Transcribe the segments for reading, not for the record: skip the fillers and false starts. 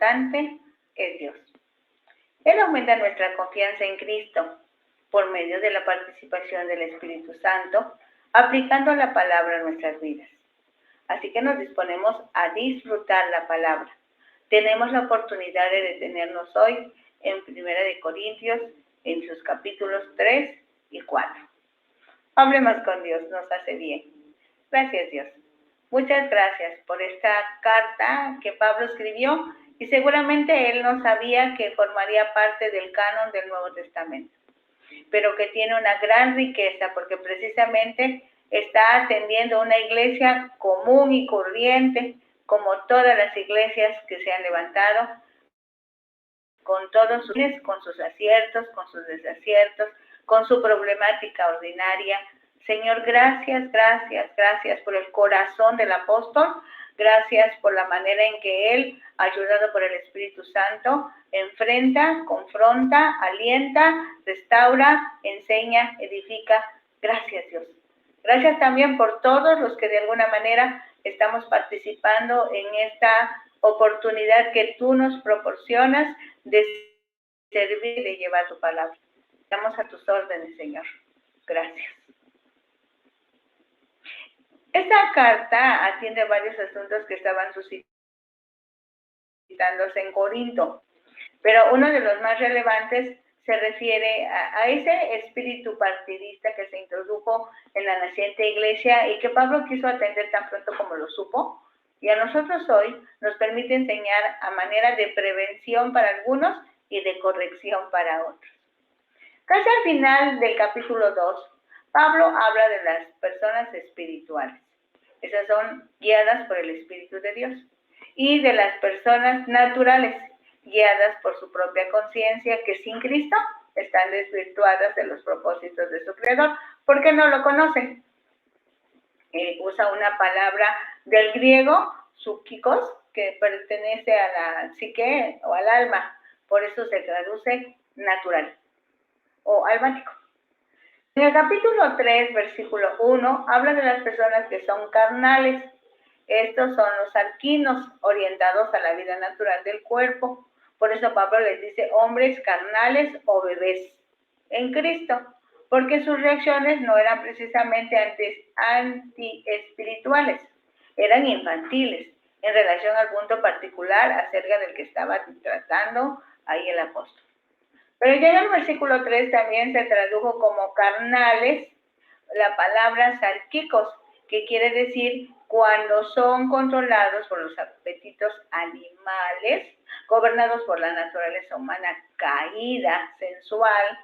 importante es Dios. Él aumenta nuestra confianza en Cristo por medio de la participación del Espíritu Santo, aplicando la palabra a nuestras vidas. Así que nos disponemos a disfrutar la palabra. Tenemos la oportunidad de detenernos hoy en 1 Corintios, en sus capítulos 3 y 4. Hablemos con Dios, nos hace bien. Gracias, Dios. Muchas gracias por esta carta que Pablo escribió y seguramente él no sabía que formaría parte del canon del Nuevo Testamento, pero que tiene una gran riqueza porque precisamente está atendiendo a una iglesia común y corriente, como todas las iglesias que se han levantado, con todos sus aciertos, con sus desaciertos, con su problemática ordinaria. Señor, gracias, gracias, gracias por el corazón del apóstol, gracias por la manera en que él, ayudado por el Espíritu Santo, enfrenta, confronta, alienta, restaura, enseña, edifica. Gracias, Dios. Gracias también por todos los que de alguna manera estamos participando en esta oportunidad que tú nos proporcionas de servir y de llevar tu palabra. Estamos a tus órdenes, Señor. Gracias. Esta carta atiende varios asuntos que estaban suscitándose en Corinto, pero uno de los más relevantes se refiere a ese espíritu partidista que se introdujo en la naciente iglesia y que Pablo quiso atender tan pronto como lo supo, y a nosotros hoy nos permite enseñar a manera de prevención para algunos y de corrección para otros. Casi al final del capítulo 2, Pablo habla de las personas espirituales. Esas son guiadas por el Espíritu de Dios. Y de las personas naturales, guiadas por su propia conciencia, que sin Cristo están desvirtuadas de los propósitos de su Creador, porque no lo conocen. Usa una palabra del griego, psúquicos, que pertenece a la psique o al alma, por eso se traduce natural o almático. En el capítulo 3, versículo 1, habla de las personas que son carnales. Estos son los arquinos, orientados a la vida natural del cuerpo. Por eso Pablo les dice hombres carnales o bebés en Cristo, porque sus reacciones no eran precisamente anti-espirituales, eran infantiles, en relación al punto particular acerca del que estaba tratando ahí el apóstol. Pero ya en el versículo 3 también se tradujo como carnales la palabra sarquicos, que quiere decir cuando son controlados por los apetitos animales, gobernados por la naturaleza humana caída, sensual,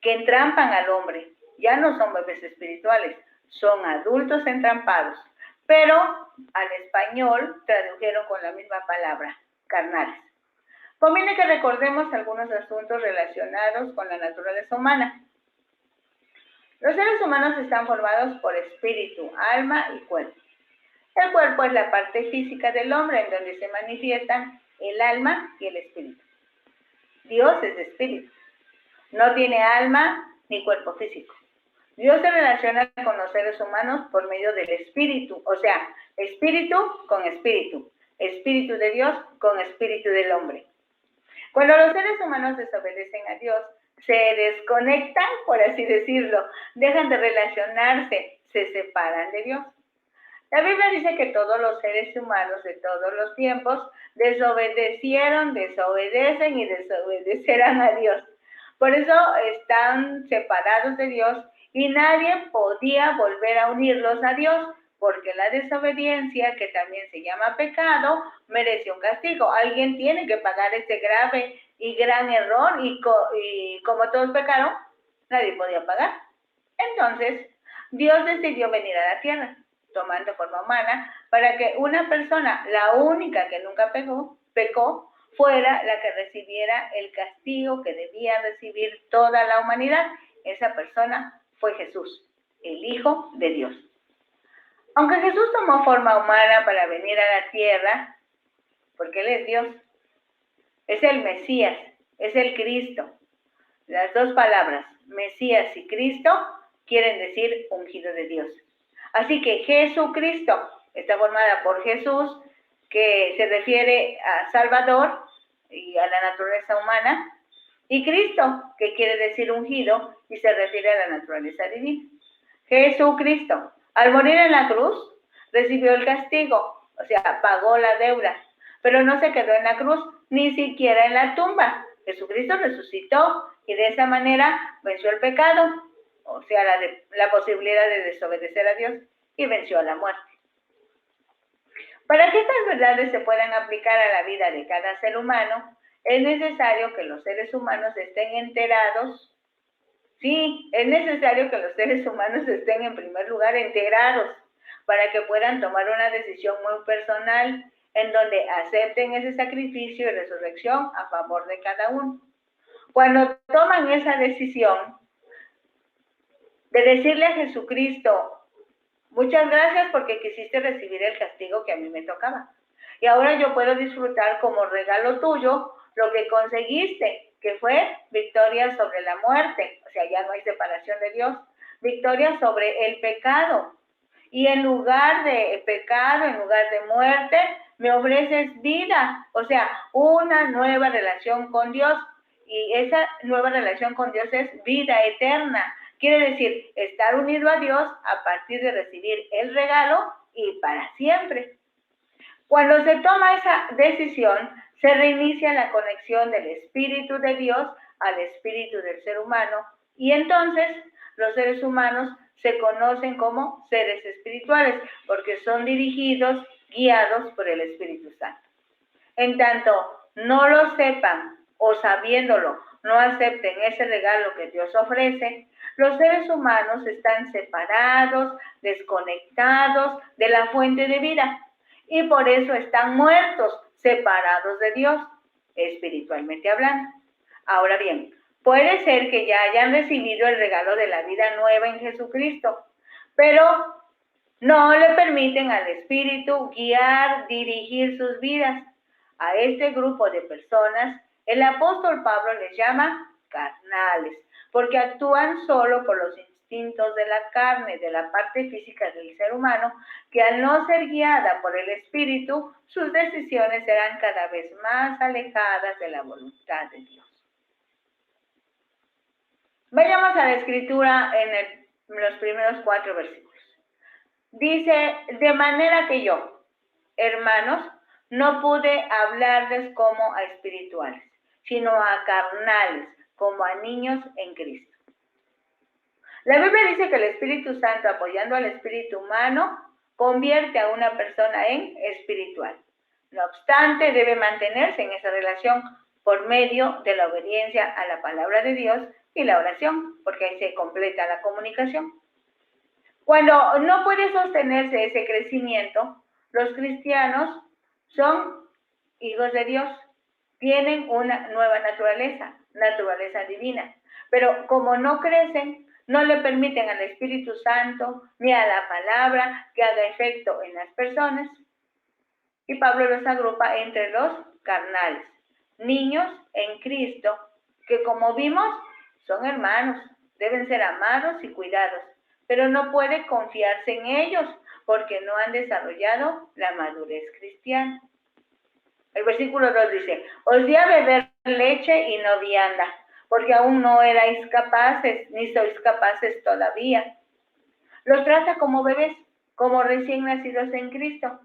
que entrampan al hombre. Ya no son bebés espirituales, son adultos entrampados, pero al español tradujeron con la misma palabra, carnales. Conviene que recordemos algunos asuntos relacionados con la naturaleza humana. Los seres humanos están formados por espíritu, alma y cuerpo. El cuerpo es la parte física del hombre en donde se manifiestan el alma y el espíritu. Dios es espíritu. No tiene alma ni cuerpo físico. Dios se relaciona con los seres humanos por medio del espíritu, o sea, espíritu con espíritu, espíritu de Dios con espíritu del hombre. Cuando los seres humanos desobedecen a Dios, se desconectan, por así decirlo, dejan de relacionarse, se separan de Dios. La Biblia dice que todos los seres humanos de todos los tiempos desobedecieron, desobedecen y desobedecerán a Dios. Por eso están separados de Dios y nadie podía volver a unirlos a Dios, porque la desobediencia, que también se llama pecado, merece un castigo. Alguien tiene que pagar ese grave y gran error y como todos pecaron, nadie podía pagar. Entonces, Dios decidió venir a la tierra, tomando forma humana, para que una persona, la única que nunca pecó, fuera la que recibiera el castigo que debía recibir toda la humanidad. Esa persona fue Jesús, el Hijo de Dios. Aunque Jesús tomó forma humana para venir a la tierra, porque Él es Dios, es el Mesías, es el Cristo. Las dos palabras, Mesías y Cristo, quieren decir ungido de Dios. Así que Jesucristo está formada por Jesús, que se refiere a Salvador, y a la naturaleza humana, y Cristo, que quiere decir ungido, y se refiere a la naturaleza divina. Jesucristo, al morir en la cruz, recibió el castigo, o sea, pagó la deuda, pero no se quedó en la cruz, ni siquiera en la tumba. Jesucristo resucitó y de esa manera venció el pecado, o sea, la posibilidad de desobedecer a Dios, y venció a la muerte. Para que estas verdades se puedan aplicar a la vida de cada ser humano, es necesario que los seres humanos estén enterados. Sí, es necesario que los seres humanos estén en primer lugar enterados para que puedan tomar una decisión muy personal en donde acepten ese sacrificio y resurrección a favor de cada uno. Cuando toman esa decisión de decirle a Jesucristo, muchas gracias porque quisiste recibir el castigo que a mí me tocaba. Y ahora yo puedo disfrutar como regalo tuyo lo que conseguiste, que fue victoria sobre la muerte. O sea, ya no hay separación de Dios. Victoria sobre el pecado. Y en lugar de pecado, en lugar de muerte, me ofreces vida. O sea, una nueva relación con Dios. Y esa nueva relación con Dios es vida eterna. Quiere decir, estar unido a Dios a partir de recibir el regalo y para siempre. Cuando se toma esa decisión, se reinicia la conexión del Espíritu de Dios al Espíritu del ser humano y entonces los seres humanos se conocen como seres espirituales porque son dirigidos, guiados por el Espíritu Santo. En tanto no lo sepan o sabiéndolo no acepten ese regalo que Dios ofrece, los seres humanos están separados, desconectados de la fuente de vida y por eso están muertos, separados de Dios, espiritualmente hablando. Ahora bien, puede ser que ya hayan recibido el regalo de la vida nueva en Jesucristo, pero no le permiten al Espíritu guiar, dirigir sus vidas. A este grupo de personas, el apóstol Pablo les llama carnales, porque actúan solo por los instintos de la carne, de la parte física del ser humano, que al no ser guiada por el Espíritu, sus decisiones serán cada vez más alejadas de la voluntad de Dios. Vayamos a la escritura en los primeros 4 versículos. Dice, de manera que yo, hermanos, no pude hablarles como a espirituales, sino a carnales, como a niños en Cristo. La Biblia dice que el Espíritu Santo, apoyando al espíritu humano, convierte a una persona en espiritual. No obstante, debe mantenerse en esa relación por medio de la obediencia a la palabra de Dios y la oración, porque ahí se completa la comunicación. Cuando no puede sostenerse ese crecimiento, los cristianos son hijos de Dios, tienen una nueva naturaleza, naturaleza divina, pero como no crecen, no le permiten al Espíritu Santo ni a la palabra que haga efecto en las personas. Y Pablo los agrupa entre los carnales, niños en Cristo, que como vimos son hermanos, deben ser amados y cuidados, pero no puede confiarse en ellos porque no han desarrollado la madurez cristiana. El versículo 2 dice, os di a beber leche y no vianda, porque aún no erais capaces, ni sois capaces todavía. Los trata como bebés, como recién nacidos en Cristo.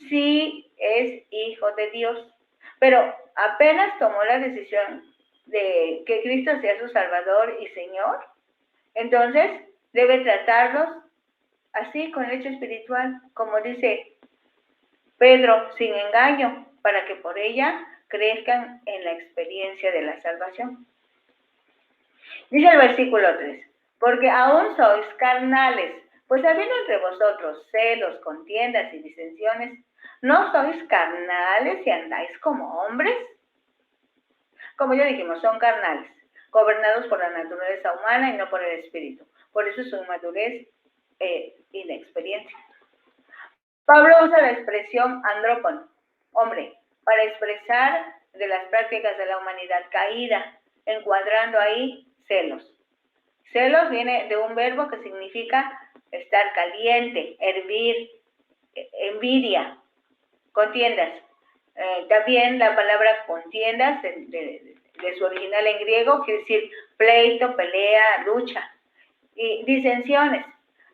Sí es hijo de Dios, pero apenas tomó la decisión de que Cristo sea su Salvador y Señor, entonces debe tratarlos así con leche espiritual, como dice Pedro, sin engaño, para que por ella crezcan en la experiencia de la salvación. Dice el versículo 3, porque aún sois carnales, pues habiendo entre vosotros celos, contiendas y disensiones, ¿no sois carnales y andáis como hombres? Como ya dijimos, son carnales, gobernados por la naturaleza humana y no por el espíritu. Por eso su inmadurez e inexperiencia. Pablo usa la expresión andrópono, hombre, para expresar de las prácticas de la humanidad caída, encuadrando ahí celos. Celos viene de un verbo que significa estar caliente, hervir, envidia, contiendas. También la palabra contiendas, de su original en griego, quiere decir pleito, pelea, lucha. Y disensiones,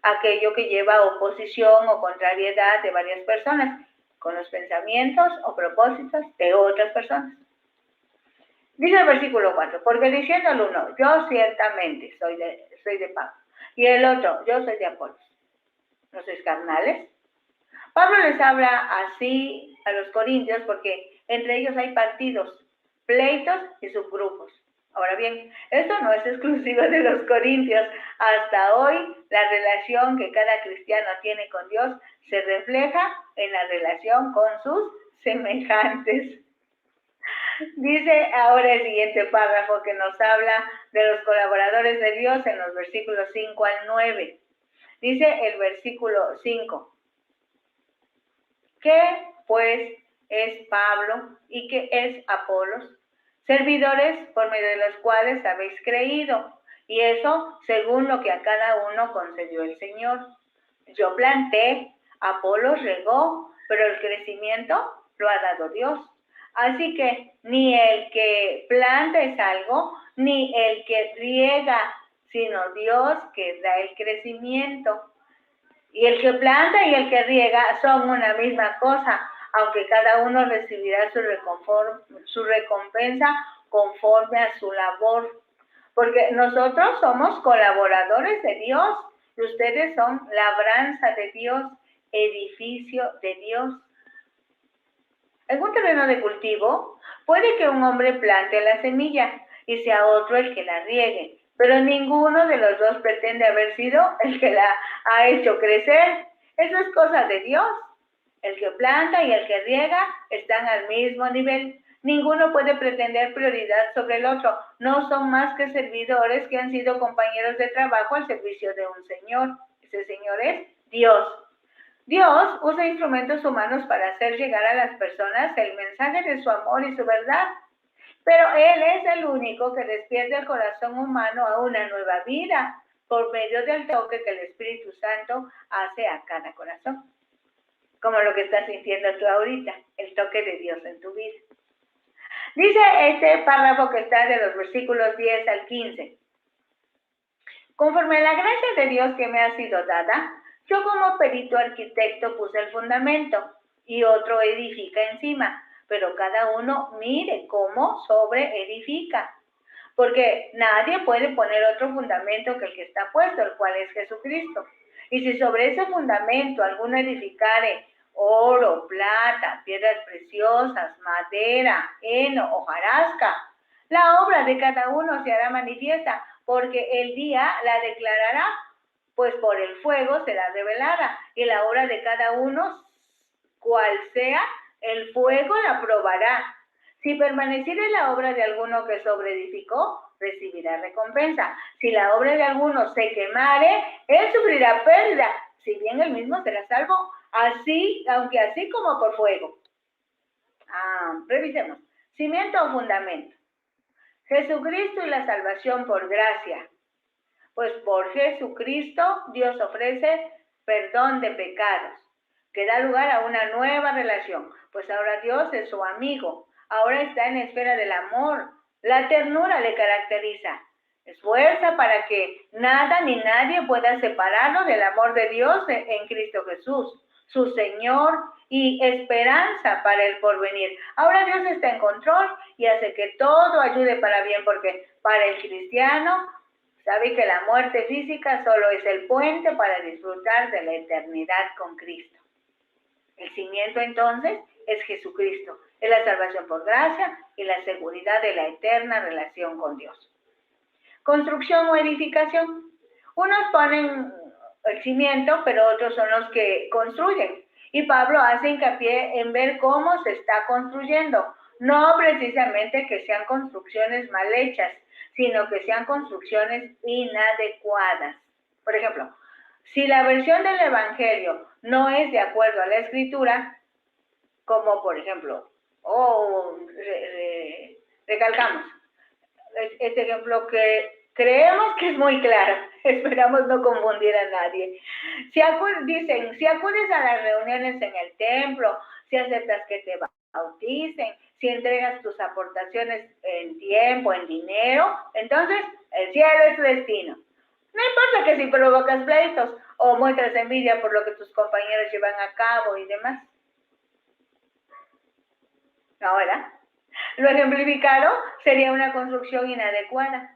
aquello que lleva a oposición o contrariedad de varias personas con los pensamientos o propósitos de otras personas. Dice el versículo 4, porque diciendo el uno, yo ciertamente soy de Pablo, y el otro, yo soy de Apolos. ¿No sois carnales? Pablo les habla así a los corintios porque entre ellos hay partidos, pleitos y subgrupos. Ahora bien, esto no es exclusivo de los corintios. Hasta hoy, la relación que cada cristiano tiene con Dios se refleja en la relación con sus semejantes. Dice ahora el siguiente párrafo que nos habla de los colaboradores de Dios en los versículos 5 al 9. Dice el versículo 5. ¿Qué pues es Pablo y qué es Apolos? Servidores por medio de los cuales habéis creído, y eso según lo que a cada uno concedió el Señor. Yo planté, Apolos regó, pero el crecimiento lo ha dado Dios. Así que ni el que planta es algo, ni el que riega, sino Dios que da el crecimiento. Y el que planta y el que riega son una misma cosa, aunque cada uno recibirá su recompensa conforme a su labor. Porque nosotros somos colaboradores de Dios y ustedes son labranza de Dios, edificio de Dios. En un terreno de cultivo, puede que un hombre plante la semilla y sea otro el que la riegue, pero ninguno de los dos pretende haber sido el que la ha hecho crecer. Eso es cosa de Dios. El que planta y el que riega están al mismo nivel. Ninguno puede pretender prioridad sobre el otro. No son más que servidores que han sido compañeros de trabajo al servicio de un Señor. Ese Señor es Dios. Dios usa instrumentos humanos para hacer llegar a las personas el mensaje de su amor y su verdad. Pero Él es el único que despierta el corazón humano a una nueva vida por medio del toque que el Espíritu Santo hace a cada corazón. Como lo que estás sintiendo tú ahorita, el toque de Dios en tu vida. Dice este párrafo que está de los versículos 10 al 15. Conforme a la gracia de Dios que me ha sido dada, yo como perito arquitecto puse el fundamento y otro edifica encima, pero cada uno mire cómo sobre edifica. Porque nadie puede poner otro fundamento que el que está puesto, el cual es Jesucristo. Y si sobre ese fundamento alguno edificare oro, plata, piedras preciosas, madera, heno, hojarasca, la obra de cada uno se hará manifiesta, porque el día la declarará, pues por el fuego será revelada, y la obra de cada uno, cual sea, el fuego la probará. Si permaneciere la obra de alguno que sobreedificó, recibirá recompensa. Si la obra de alguno se quemare, él sufrirá pérdida, si bien él mismo será salvo, así, aunque así como por fuego. Revisemos. Cimiento o fundamento. Jesucristo y la salvación por gracia. Pues por Jesucristo Dios ofrece perdón de pecados, que da lugar a una nueva relación, pues ahora Dios es su amigo, ahora está en la esfera del amor, la ternura le caracteriza, esfuerza para que nada ni nadie pueda separarlo del amor de Dios en Cristo Jesús, su Señor y esperanza para el porvenir. Ahora Dios está en control y hace que todo ayude para bien, porque para el cristiano sabe que la muerte física solo es el puente para disfrutar de la eternidad con Cristo. El cimiento entonces es Jesucristo, es la salvación por gracia y la seguridad de la eterna relación con Dios. Construcción o edificación. Unos ponen el cimiento, pero otros son los que construyen. Y Pablo hace hincapié en ver cómo se está construyendo, no precisamente que sean construcciones mal hechas, sino que sean construcciones inadecuadas. Por ejemplo, si la versión del Evangelio no es de acuerdo a la Escritura, como por ejemplo, recalcamos este ejemplo que creemos que es muy claro, esperamos no confundir a nadie. Si acudes a las reuniones en el templo, si aceptas que te bauticen, si entregas tus aportaciones en tiempo, en dinero, entonces el cielo es tu destino. No importa que si provocas pleitos o muestras envidia por lo que tus compañeros llevan a cabo y demás. Ahora, lo ejemplificado sería una construcción inadecuada.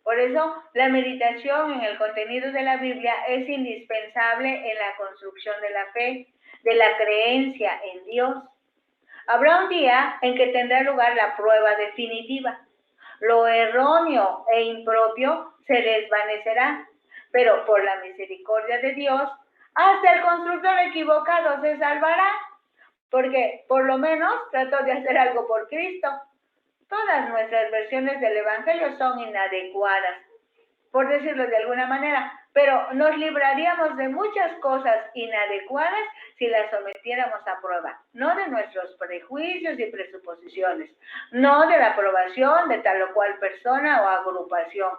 Por eso, la meditación en el contenido de la Biblia es indispensable en la construcción de la fe, de la creencia en Dios. Habrá un día en que tendrá lugar la prueba definitiva. Lo erróneo e impropio se desvanecerá, pero por la misericordia de Dios, hasta el constructor equivocado se salvará, porque por lo menos trató de hacer algo por Cristo. Todas nuestras versiones del Evangelio son inadecuadas, por decirlo de alguna manera, pero nos libraríamos de muchas cosas inadecuadas si las sometiéramos a prueba, no de nuestros prejuicios y presuposiciones, no de la aprobación de tal o cual persona o agrupación,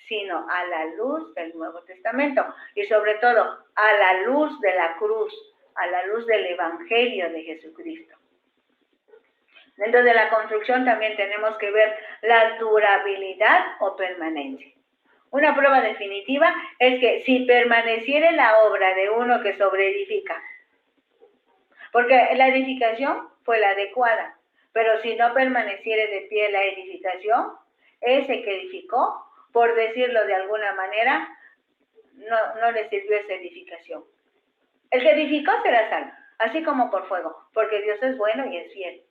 sino a la luz del Nuevo Testamento y sobre todo a la luz de la cruz, a la luz del Evangelio de Jesucristo. Dentro de la construcción también tenemos que ver la durabilidad o permanencia. Una prueba definitiva es que si permaneciere la obra de uno que sobreedifica, porque la edificación fue la adecuada, pero si no permaneciere de pie la edificación, ese que edificó, por decirlo de alguna manera, no le sirvió esa edificación. El que edificó será salvo, así como por fuego, porque Dios es bueno y es fiel.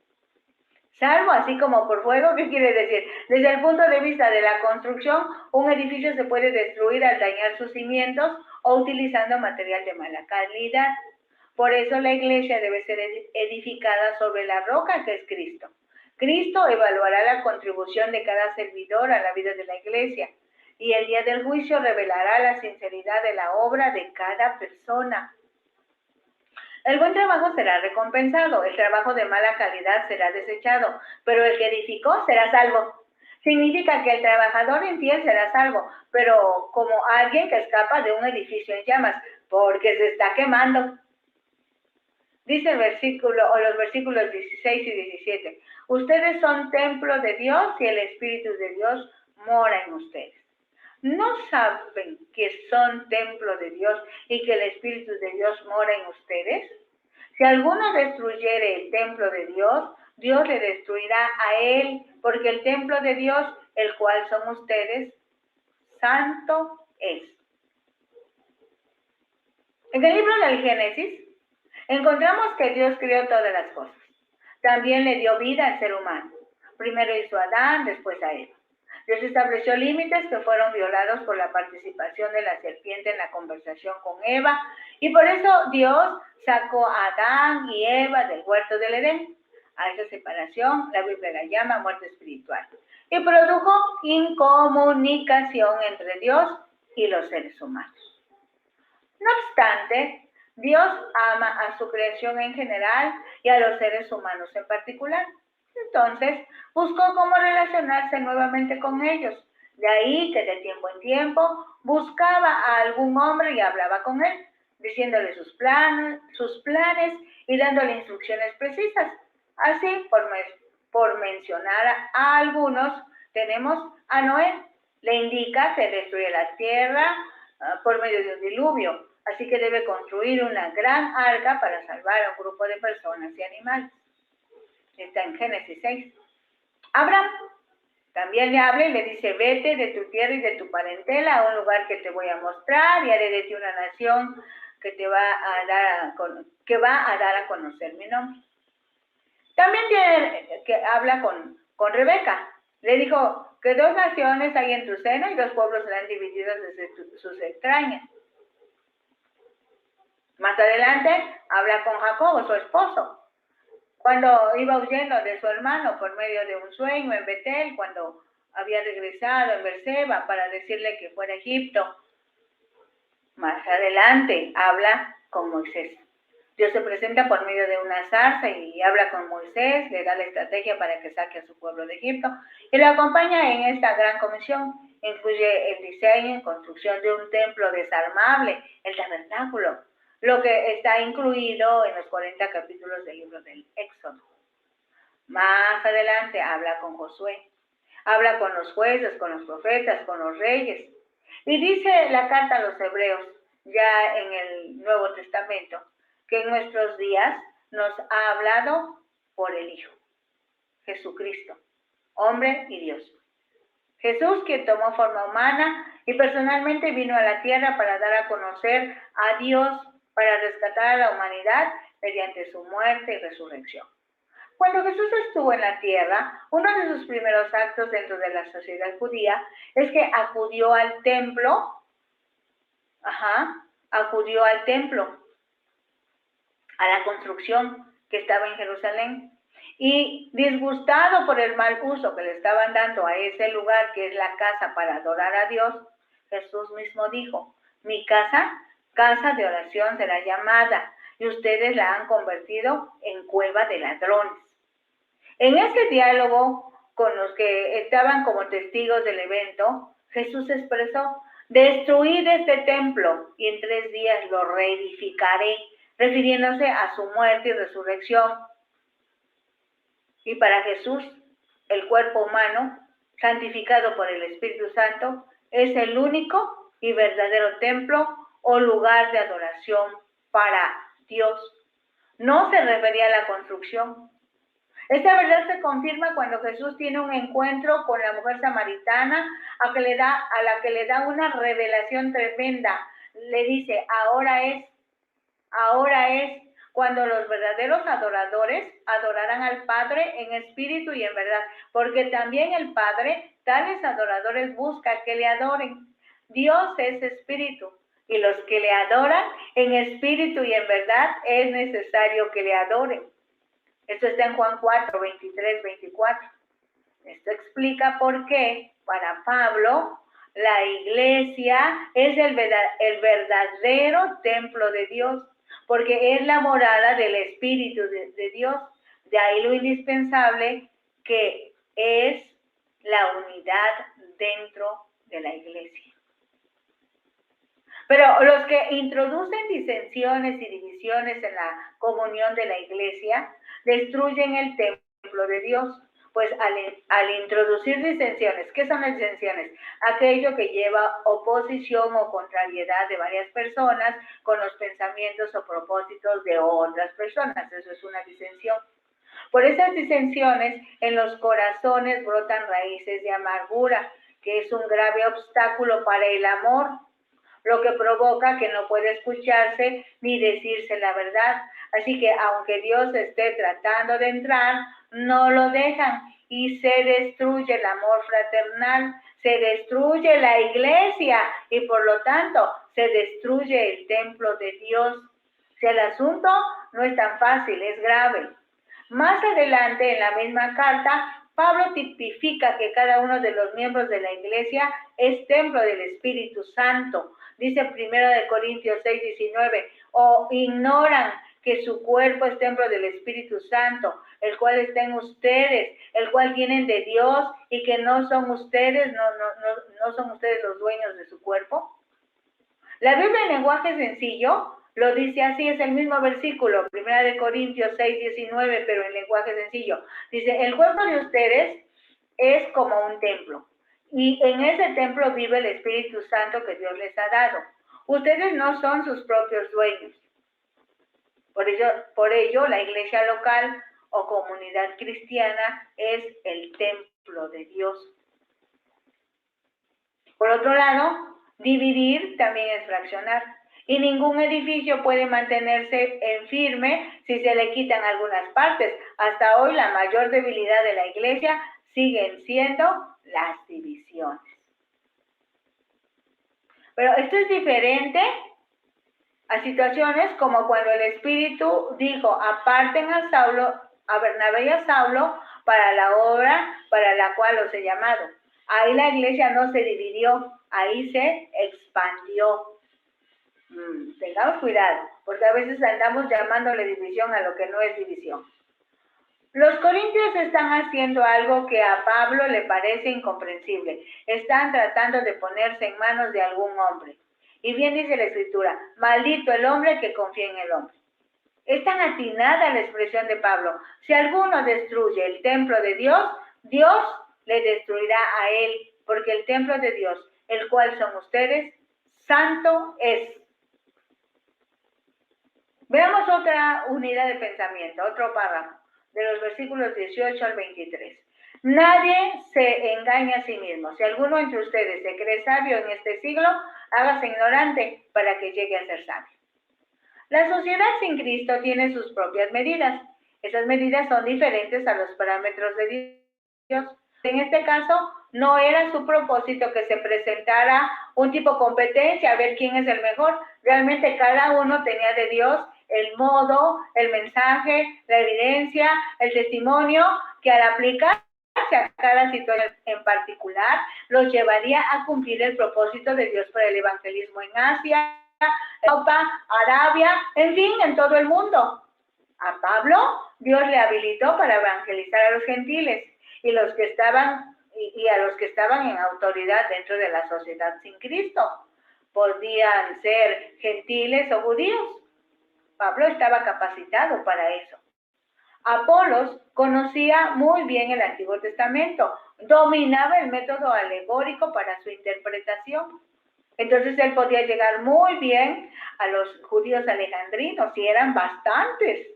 Salvo así como por fuego, ¿qué quiere decir? Desde el punto de vista de la construcción, un edificio se puede destruir al dañar sus cimientos o utilizando material de mala calidad. Por eso la iglesia debe ser edificada sobre la roca que es Cristo. Cristo evaluará la contribución de cada servidor a la vida de la iglesia y el día del juicio revelará la sinceridad de la obra de cada persona. El buen trabajo será recompensado, el trabajo de mala calidad será desechado, pero el que edificó será salvo. Significa que el trabajador infiel será salvo, pero como alguien que escapa de un edificio en llamas, porque se está quemando. Dice el versículo, o los versículos 16 y 17, ustedes son templo de Dios y el Espíritu de Dios mora en ustedes. ¿No saben que son templo de Dios y que el Espíritu de Dios mora en ustedes? Si alguno destruyere el templo de Dios, Dios le destruirá a él, porque el templo de Dios, el cual son ustedes, santo es. En el libro del Génesis, encontramos que Dios creó todas las cosas. También le dio vida al ser humano. Primero hizo a Adán, después a Eva. Dios estableció límites que fueron violados por la participación de la serpiente en la conversación con Eva, y por eso Dios sacó a Adán y Eva del huerto del Edén. A esa separación la Biblia la llama muerte espiritual, y produjo incomunicación entre Dios y los seres humanos. No obstante, Dios ama a su creación en general y a los seres humanos en particular. Entonces, buscó cómo relacionarse nuevamente con ellos. De ahí que de tiempo en tiempo buscaba a algún hombre y hablaba con él, diciéndole sus planes y dándole instrucciones precisas. Así, por mencionar a algunos, tenemos a Noé. Le indica que destruye la tierra por medio de un diluvio. Así que debe construir una gran arca para salvar a un grupo de personas y animales. Está en Génesis 6. Abraham también le habla y le dice, vete de tu tierra y de tu parentela a un lugar que te voy a mostrar y haré de ti una nación que te va a dar a conocer mi nombre. También habla con Rebeca. Le dijo que 2 naciones hay en tu seno y 2 pueblos serán divididos desde sus extrañas. Más adelante habla con Jacob, su esposo, cuando iba huyendo de su hermano por medio de un sueño en Betel, cuando había regresado en Berseba para decirle que fuera a Egipto. Más adelante habla con Moisés. Dios se presenta por medio de una zarza y habla con Moisés, le da la estrategia para que saque a su pueblo de Egipto y lo acompaña en esta gran comisión. Incluye el diseño y construcción de un templo desarmable, el tabernáculo, lo que está incluido en los 40 capítulos del libro del Éxodo. Más adelante habla con Josué, habla con los jueces, con los profetas, con los reyes. Y dice la carta a los hebreos, ya en el Nuevo Testamento, que en nuestros días nos ha hablado por el Hijo, Jesucristo, hombre y Dios. Jesús, quien tomó forma humana y personalmente vino a la tierra para dar a conocer a Dios, para rescatar a la humanidad mediante su muerte y resurrección. Cuando Jesús estuvo en la tierra, uno de sus primeros actos dentro de la sociedad judía es que acudió al templo, a la construcción que estaba en Jerusalén. Y disgustado por el mal uso que le estaban dando a ese lugar que es la casa para adorar a Dios, Jesús mismo dijo, mi casa, casa de oración será llamada, y ustedes la han convertido en cueva de ladrones. En ese diálogo con los que estaban como testigos del evento, Jesús expresó, destruid este templo y en 3 días lo reedificaré, refiriéndose a su muerte y resurrección. Y para Jesús, el cuerpo humano, santificado por el Espíritu Santo, es el único y verdadero templo o lugar de adoración para Dios. No se refería a la construcción. Esta verdad se confirma cuando Jesús tiene un encuentro con la mujer samaritana a la que le da una revelación tremenda. Le dice, ahora es cuando los verdaderos adoradores adorarán al Padre en espíritu y en verdad, porque también el Padre, tales adoradores busca que le adoren. Dios es espíritu, y los que le adoran en espíritu y en verdad es necesario que le adoren. Esto está en Juan 4, 23, 24. Esto explica por qué para Pablo la iglesia es el verdadero templo de Dios, porque es la morada del Espíritu de Dios. De ahí lo indispensable que es la unidad dentro de la iglesia. Pero los que introducen disensiones y divisiones en la comunión de la iglesia destruyen el templo de Dios. Pues al introducir disensiones, ¿qué son las disensiones? Aquello que lleva oposición o contrariedad de varias personas con los pensamientos o propósitos de otras personas. Eso es una disensión. Por esas disensiones en los corazones brotan raíces de amargura, que es un grave obstáculo para el amor, lo que provoca que no puede escucharse ni decirse la verdad. Así que aunque Dios esté tratando de entrar, no lo dejan y se destruye el amor fraternal, se destruye la iglesia y por lo tanto se destruye el templo de Dios. Si el asunto no es tan fácil, es grave. Más adelante en la misma carta, Pablo tipifica que cada uno de los miembros de la iglesia es templo del Espíritu Santo. Dice 1 Corintios 6, 19, o ignoran que su cuerpo es templo del Espíritu Santo, el cual está en ustedes, el cual tienen de Dios y que no son ustedes, no son ustedes los dueños de su cuerpo. La Biblia en lenguaje sencillo lo dice así, es el mismo versículo, 1 Corintios 6, 19, pero en lenguaje sencillo. Dice, el cuerpo de ustedes es como un templo, y en ese templo vive el Espíritu Santo que Dios les ha dado. Ustedes no son sus propios dueños. Por ello, la iglesia local o comunidad cristiana es el templo de Dios. Por otro lado, dividir también es fraccionar. Y ningún edificio puede mantenerse en firme si se le quitan algunas partes. Hasta hoy la mayor debilidad de la iglesia siguen siendo las divisiones. Pero esto es diferente a situaciones como cuando el Espíritu dijo, aparten a Bernabé y a Saulo para la obra para la cual los he llamado. Ahí la iglesia no se dividió, ahí se expandió. Tengamos cuidado, porque a veces andamos llamándole división a lo que no es división. Los corintios están haciendo algo que a Pablo le parece incomprensible. Están tratando de ponerse en manos de algún hombre. Y bien dice la Escritura, maldito el hombre que confía en el hombre. Es tan atinada la expresión de Pablo. Si alguno destruye el templo de Dios, Dios le destruirá a él, porque el templo de Dios, el cual son ustedes, santo es. Veamos otra unidad de pensamiento, otro párrafo, de los versículos 18 al 23. Nadie se engaña a sí mismo. Si alguno entre ustedes se cree sabio en este siglo, hágase ignorante para que llegue a ser sabio. La sociedad sin Cristo tiene sus propias medidas. Esas medidas son diferentes a los parámetros de Dios. En este caso, no era su propósito que se presentara un tipo competencia a ver quién es el mejor. Realmente cada uno tenía de Dios el modo, el mensaje, la evidencia, el testimonio, que al aplicarse a cada situación en particular, los llevaría a cumplir el propósito de Dios para el evangelismo en Asia, Europa, Arabia, en fin, en todo el mundo. A Pablo, Dios le habilitó para evangelizar a los gentiles y a los que estaban en autoridad dentro de la sociedad sin Cristo. Podían ser gentiles o judíos. Pablo estaba capacitado para eso. Apolos conocía muy bien el Antiguo Testamento, dominaba el método alegórico para su interpretación. Entonces él podía llegar muy bien a los judíos alejandrinos, y eran bastantes.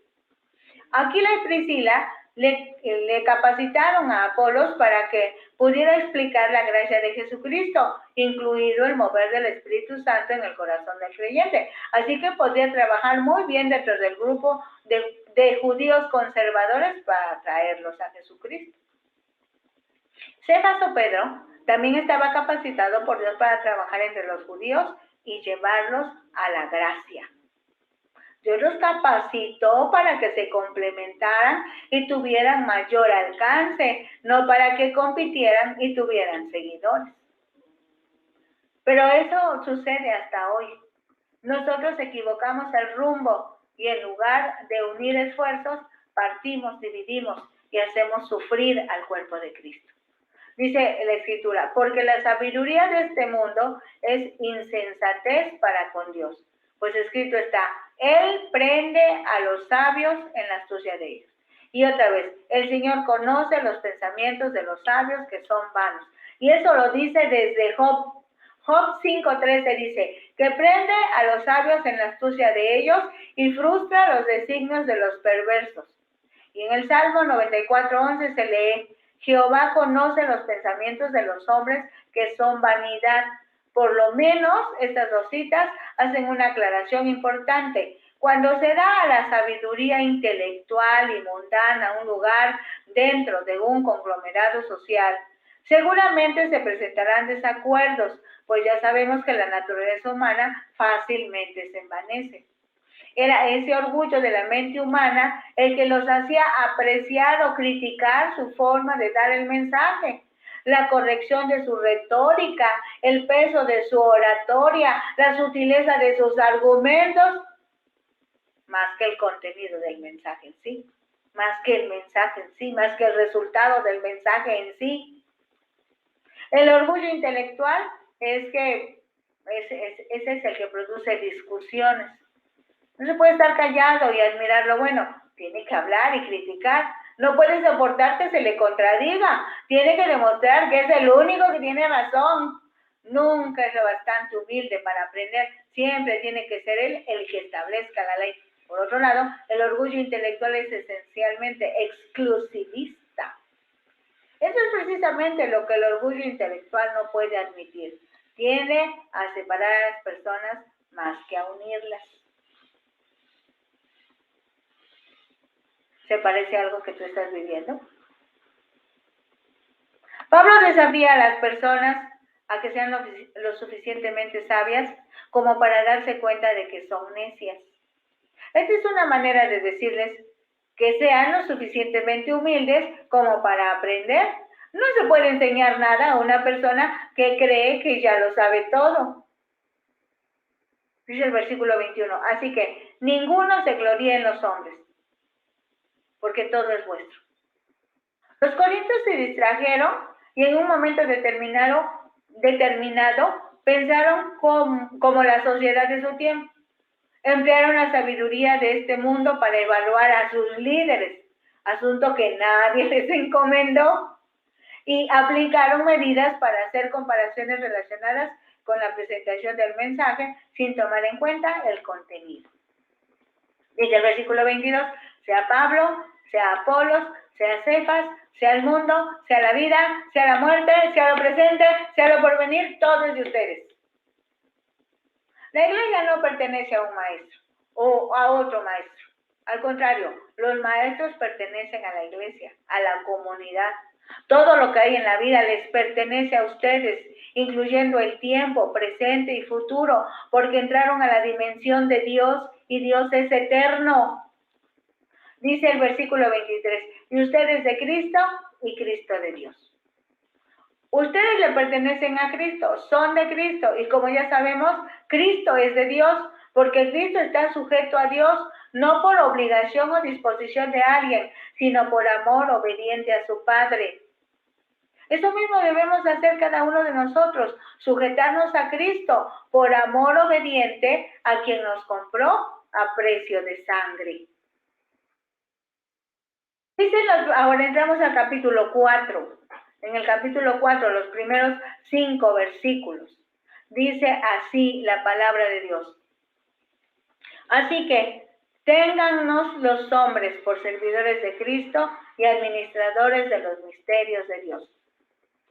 Aquila y Priscila le capacitaron a Apolos para que pudiera explicar la gracia de Jesucristo, incluido el mover del Espíritu Santo en el corazón del creyente. Así que podía trabajar muy bien dentro del grupo de judíos conservadores para traerlos a Jesucristo. Cefas o Pedro también estaba capacitado por Dios para trabajar entre los judíos y llevarlos a la gracia. Dios los capacitó para que se complementaran y tuvieran mayor alcance, no para que compitieran y tuvieran seguidores. Pero eso sucede hasta hoy. Nosotros equivocamos el rumbo y en lugar de unir esfuerzos, partimos, dividimos y hacemos sufrir al cuerpo de Cristo. Dice la Escritura, porque la sabiduría de este mundo es insensatez para con Dios. Pues escrito está, Él prende a los sabios en la astucia de ellos. Y otra vez, el Señor conoce los pensamientos de los sabios que son vanos. Y eso lo dice desde Job. Job 5:13 dice, que prende a los sabios en la astucia de ellos y frustra los designios de los perversos. Y en el Salmo 94:11 se lee, Jehová conoce los pensamientos de los hombres que son vanidad. Por lo menos estas dos citas hacen una aclaración importante. Cuando se da a la sabiduría intelectual y mundana un lugar dentro de un conglomerado social, seguramente se presentarán desacuerdos, pues ya sabemos que la naturaleza humana fácilmente se envanece. Era ese orgullo de la mente humana el que los hacía apreciar o criticar su forma de dar el mensaje, la corrección de su retórica, el peso de su oratoria, la sutileza de sus argumentos, más que el contenido del mensaje en sí, más que el mensaje en sí, más que el resultado del mensaje en sí. El orgullo intelectual es que ese es el que produce discusiones. No se puede estar callado y admirar lo bueno. Tiene que hablar y criticar. No puede soportar que se le contradiga. Tiene que demostrar que es el único que tiene razón. Nunca es lo bastante humilde para aprender. Siempre tiene que ser él el que establezca la ley. Por otro lado, el orgullo intelectual es esencialmente exclusivista. Eso es precisamente lo que el orgullo intelectual no puede admitir. Tiende a separar a las personas más que a unirlas. ¿Se parece a algo que tú estás viviendo? Pablo desafía a las personas a que sean lo suficientemente sabias como para darse cuenta de que son necias. Esta es una manera de decirles que sean lo suficientemente humildes como para aprender. No se puede enseñar nada a una persona que cree que ya lo sabe todo. Dice el versículo 21, así que ninguno se gloríe en los hombres, porque todo es vuestro. Los corintios se distrajeron y en un momento determinado pensaron como la sociedad de su tiempo. Emplearon la sabiduría de este mundo para evaluar a sus líderes, asunto que nadie les encomendó, y aplicaron medidas para hacer comparaciones relacionadas con la presentación del mensaje sin tomar en cuenta el contenido. Dice el versículo 22, sea Pablo, sea Apolos, sea Cefas, sea el mundo, sea la vida, sea la muerte, sea lo presente, sea lo porvenir, todos de ustedes. La iglesia no pertenece a un maestro o a otro maestro. Al contrario, los maestros pertenecen a la iglesia, a la comunidad. Todo lo que hay en la vida les pertenece a ustedes, incluyendo el tiempo presente y futuro, porque entraron a la dimensión de Dios y Dios es eterno. Dice el versículo 23, y ustedes de Cristo y Cristo de Dios. Ustedes le pertenecen a Cristo, son de Cristo, y como ya sabemos, Cristo es de Dios, porque Cristo está sujeto a Dios, no por obligación o disposición de alguien, sino por amor obediente a su Padre. Eso mismo debemos hacer cada uno de nosotros, sujetarnos a Cristo por amor obediente a quien nos compró a precio de sangre. Ahora entramos al capítulo 4. En el capítulo 4, los primeros 5 versículos, dice así la palabra de Dios. Así que, téngannos los hombres por servidores de Cristo y administradores de los misterios de Dios.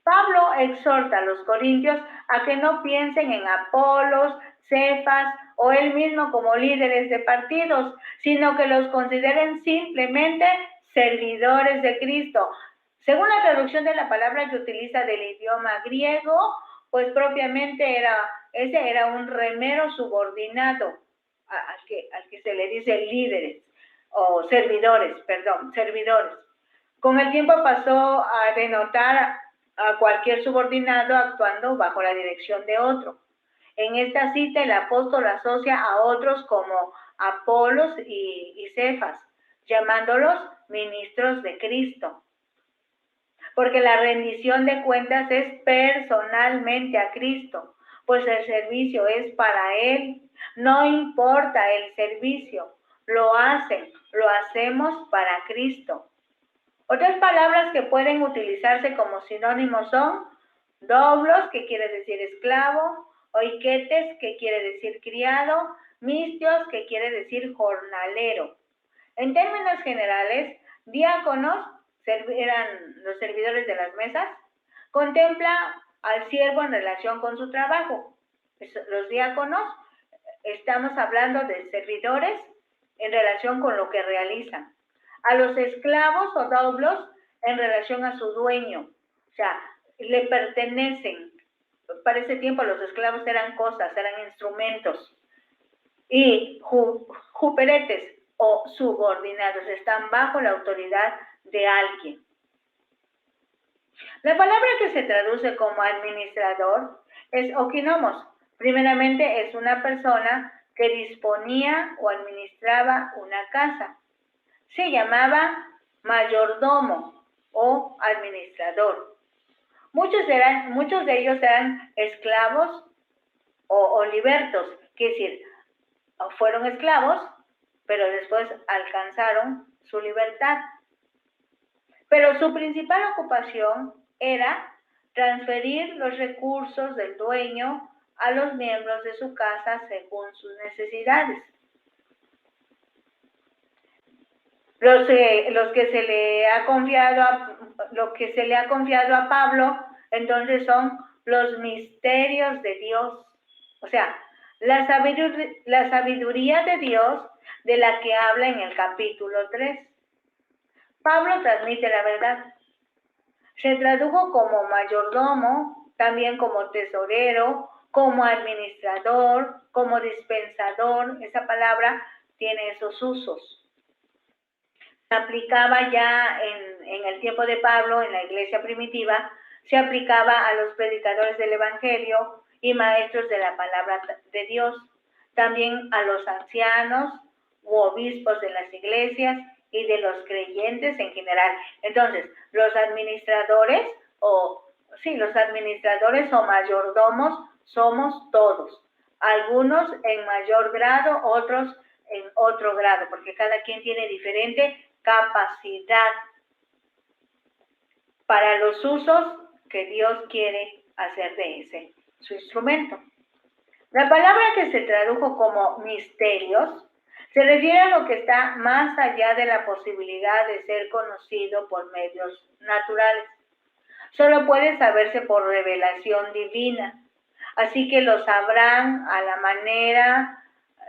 Pablo exhorta a los corintios a que no piensen en Apolos, Cefas o él mismo como líderes de partidos, sino que los consideren simplemente servidores de Cristo. Según la traducción de la palabra que utiliza del idioma griego, pues propiamente ese era un remero subordinado al que se le dice líderes o servidores. Con el tiempo pasó a denotar a cualquier subordinado actuando bajo la dirección de otro. En esta cita el apóstol asocia a otros como Apolos y Cefas, llamándolos ministros de Cristo. Porque la rendición de cuentas es personalmente a Cristo, pues el servicio es para Él. No importa el servicio, lo hacemos para Cristo. Otras palabras que pueden utilizarse como sinónimos son doblos, que quiere decir esclavo, oiketes, que quiere decir criado, mistios, que quiere decir jornalero. En términos generales, diáconos eran los servidores de las mesas, contempla al siervo en relación con su trabajo. Los diáconos, estamos hablando de servidores en relación con lo que realizan. A los esclavos o doblos en relación a su dueño, o sea, le pertenecen. Para ese tiempo los esclavos eran cosas, eran instrumentos. Y juperetes o subordinados están bajo la autoridad de alguien. La palabra que se traduce como administrador es okinomos. Primeramente es una persona que disponía o administraba una casa. Se llamaba mayordomo o administrador. Muchos de ellos eran esclavos o libertos, quiere decir, fueron esclavos, pero después alcanzaron su libertad. Pero su principal ocupación era transferir los recursos del dueño a los miembros de su casa según sus necesidades. Lo que se le ha confiado a Pablo, entonces son los misterios de Dios. O sea, la sabiduría de Dios de la que habla en el capítulo 3. Pablo transmite la verdad. Se tradujo como mayordomo, también como tesorero, como administrador, como dispensador. Esa palabra tiene esos usos. Se aplicaba ya en el tiempo de Pablo, en la iglesia primitiva, se aplicaba a los predicadores del evangelio y maestros de la palabra de Dios, también a los ancianos u obispos de las iglesias y de los creyentes en general. Entonces, los administradores o mayordomos somos todos, algunos en mayor grado, otros en otro grado, porque cada quien tiene diferente capacidad para los usos que Dios quiere hacer de ese, su instrumento. La palabra que se tradujo como misterios se refiere a lo que está más allá de la posibilidad de ser conocido por medios naturales. Solo puede saberse por revelación divina. Así que lo sabrán a la manera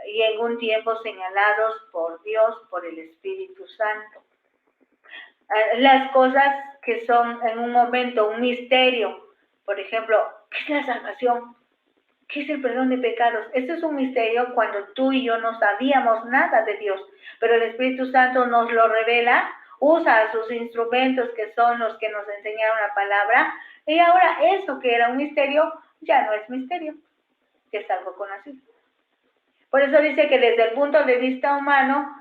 y en un tiempo señalados por Dios, por el Espíritu Santo. Las cosas que son en un momento un misterio, por ejemplo, ¿qué es la salvación? ¿Qué es el perdón de pecados? Esto es un misterio cuando tú y yo no sabíamos nada de Dios, pero el Espíritu Santo nos lo revela, usa a sus instrumentos que son los que nos enseñaron la palabra, y ahora eso que era un misterio ya no es misterio, que es algo conocido. Por eso dice que desde el punto de vista humano,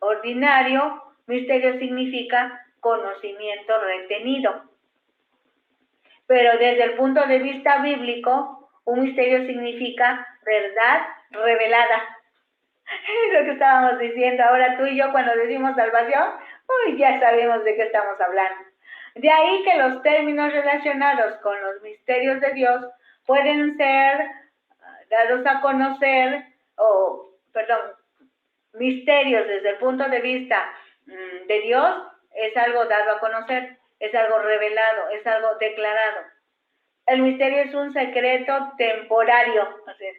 ordinario, misterio significa conocimiento retenido. Pero desde el punto de vista bíblico, un misterio significa verdad revelada. Es lo que estábamos diciendo ahora tú y yo cuando decimos salvación, ya sabemos de qué estamos hablando. De ahí que los términos relacionados con los misterios de Dios pueden ser dados a conocer, misterios desde el punto de vista de Dios, es algo dado a conocer, es algo revelado, es algo declarado. El misterio es un secreto temporario, o sea,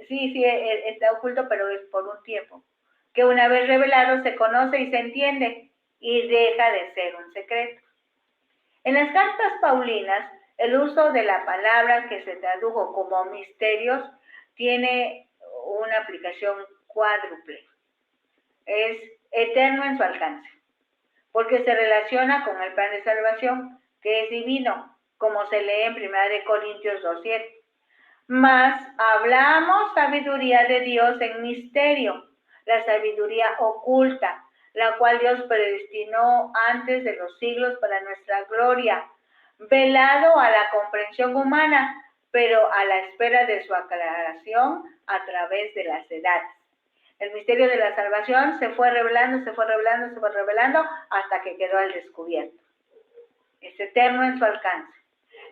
sí, está oculto, pero es por un tiempo, que una vez revelado se conoce y se entiende y deja de ser un secreto. En las cartas paulinas, el uso de la palabra que se tradujo como misterios tiene una aplicación cuádruple. Es eterno en su alcance, porque se relaciona con el plan de salvación, que es divino, como se lee en 1 Corintios 2:7. Mas hablamos sabiduría de Dios en misterio, la sabiduría oculta, la cual Dios predestinó antes de los siglos para nuestra gloria, velado a la comprensión humana, pero a la espera de su aclaración a través de las edades. El misterio de la salvación se fue revelando hasta que quedó al descubierto. Es eterno en su alcance.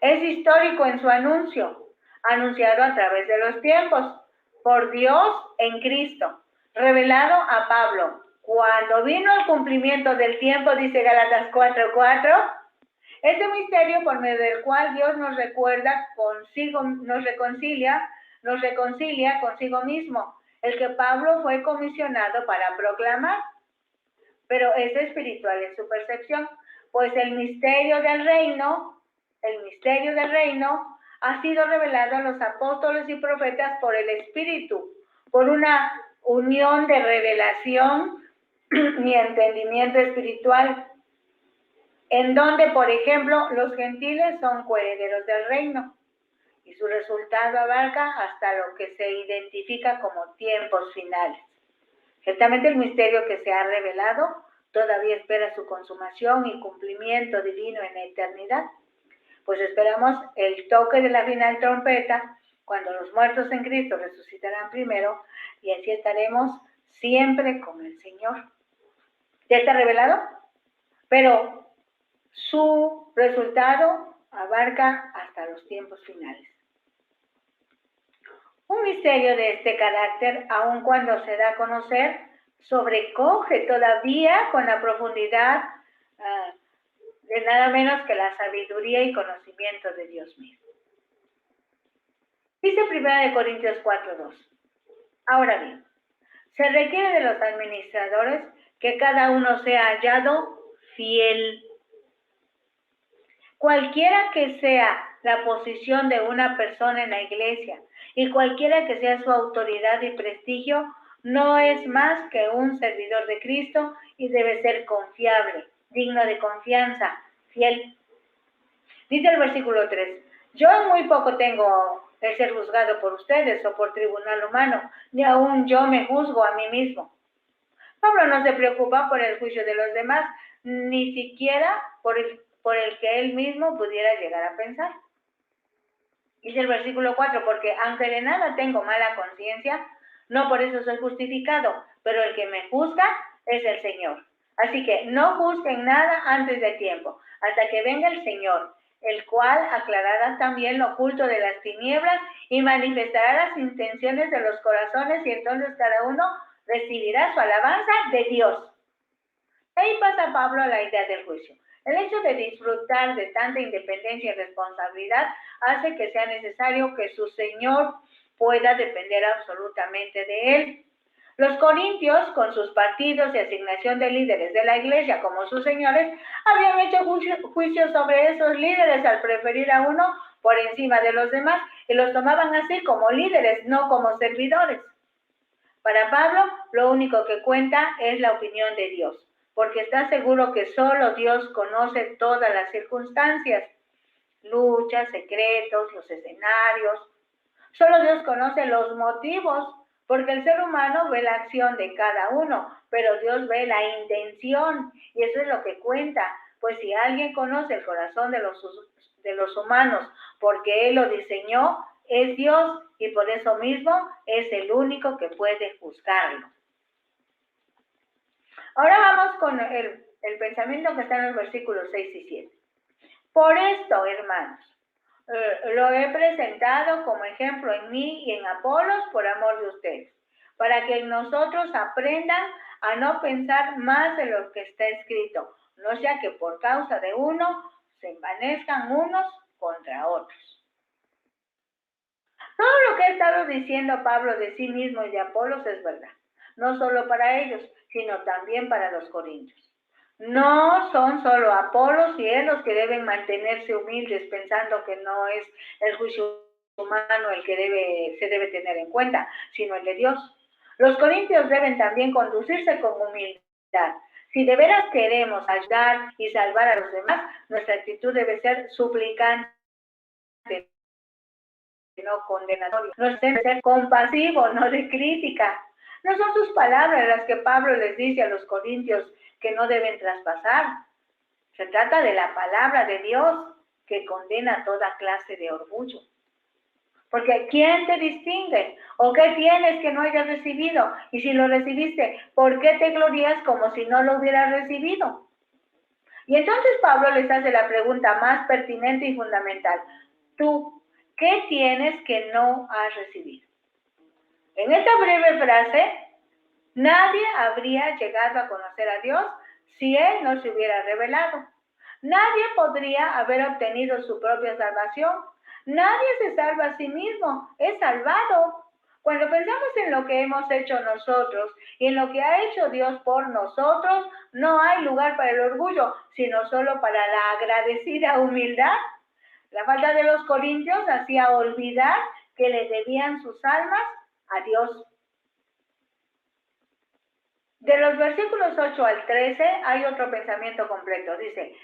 Es histórico en su anuncio, anunciado a través de los tiempos, por Dios en Cristo, revelado a Pablo. Cuando vino el cumplimiento del tiempo, dice Gálatas 4:4, este misterio por medio del cual Dios nos recuerda consigo, nos reconcilia consigo mismo, el que Pablo fue comisionado para proclamar, pero es espiritual en su percepción, pues el misterio del reino ha sido revelado a los apóstoles y profetas por el Espíritu, por una unión de revelación y entendimiento espiritual, en donde, por ejemplo, los gentiles son coherederos del reino, y su resultado abarca hasta lo que se identifica como tiempos finales. Ciertamente el misterio que se ha revelado todavía espera su consumación y cumplimiento divino en la eternidad, pues esperamos el toque de la final trompeta, cuando los muertos en Cristo resucitarán primero, y así estaremos siempre con el Señor. ¿Ya está revelado? Pero su resultado abarca hasta los tiempos finales. Un misterio de este carácter, aun cuando se da a conocer, sobrecoge todavía con la profundidad de nada menos que la sabiduría y conocimiento de Dios mismo. Dice 1 Corintios 4:2. Ahora bien, se requiere de los administradores que cada uno sea hallado fiel. Cualquiera que sea la posición de una persona en la iglesia y cualquiera que sea su autoridad y prestigio, no es más que un servidor de Cristo y debe ser confiable, digno de confianza, fiel. Dice el versículo 3, yo muy poco tengo de ser juzgado por ustedes o por tribunal humano, ni aún yo me juzgo a mí mismo. Pablo no se preocupa por el juicio de los demás, ni siquiera por el que él mismo pudiera llegar a pensar. Dice el versículo 4, porque aunque de nada tengo mala conciencia, no por eso soy justificado, pero el que me juzga es el Señor. Así que no juzguen nada antes de tiempo, hasta que venga el Señor, el cual aclarará también lo oculto de las tinieblas y manifestará las intenciones de los corazones, y entonces cada uno recibirá su alabanza de Dios. Ahí pasa Pablo a la idea del juicio. El hecho de disfrutar de tanta independencia y responsabilidad hace que sea necesario que su Señor pueda depender absolutamente de él. Los corintios, con sus partidos y asignación de líderes de la iglesia como sus señores, habían hecho juicio sobre esos líderes al preferir a uno por encima de los demás, y los tomaban así como líderes, no como servidores. Para Pablo, lo único que cuenta es la opinión de Dios, porque está seguro que solo Dios conoce todas las circunstancias, luchas, secretos, los escenarios. Solo Dios conoce los motivos, porque el ser humano ve la acción de cada uno, pero Dios ve la intención, y eso es lo que cuenta. Pues si alguien conoce el corazón de los humanos, porque Él lo diseñó, es Dios, y por eso mismo es el único que puede juzgarlo. Ahora vamos con el pensamiento que está en los versículos 6 y 7. Por esto, hermanos, lo he presentado como ejemplo en mí y en Apolos por amor de ustedes, para que nosotros aprendan a no pensar más de lo que está escrito, no sea que por causa de uno se envanezcan unos contra otros. Todo lo que ha estado diciendo Pablo de sí mismo y de Apolos es verdad, no solo para ellos, sino también para los corintios. No son solo Apolos y él los que deben mantenerse humildes, pensando que no es el juicio humano el que se debe tener en cuenta, sino el de Dios. Los corintios deben también conducirse con humildad. Si de veras queremos ayudar y salvar a los demás, nuestra actitud debe ser suplicante, no condenatorio. Nos debe ser compasivo, no de crítica. No son sus palabras las que Pablo les dice a los corintios que no deben traspasar. Se trata de la palabra de Dios que condena toda clase de orgullo. Porque ¿quién te distingue? ¿O qué tienes que no hayas recibido? Y si lo recibiste, ¿por qué te glorías como si no lo hubieras recibido? Y entonces Pablo les hace la pregunta más pertinente y fundamental. ¿Tú qué tienes que no has recibido? En esta breve frase, nadie habría llegado a conocer a Dios si Él no se hubiera revelado. Nadie podría haber obtenido su propia salvación. Nadie se salva a sí mismo, es salvado. Cuando pensamos en lo que hemos hecho nosotros y en lo que ha hecho Dios por nosotros, no hay lugar para el orgullo, sino solo para la agradecida humildad. La falta de los corintios hacía olvidar que le debían sus almas a Dios. De los versículos 8 al 13 hay otro pensamiento completo. Dice,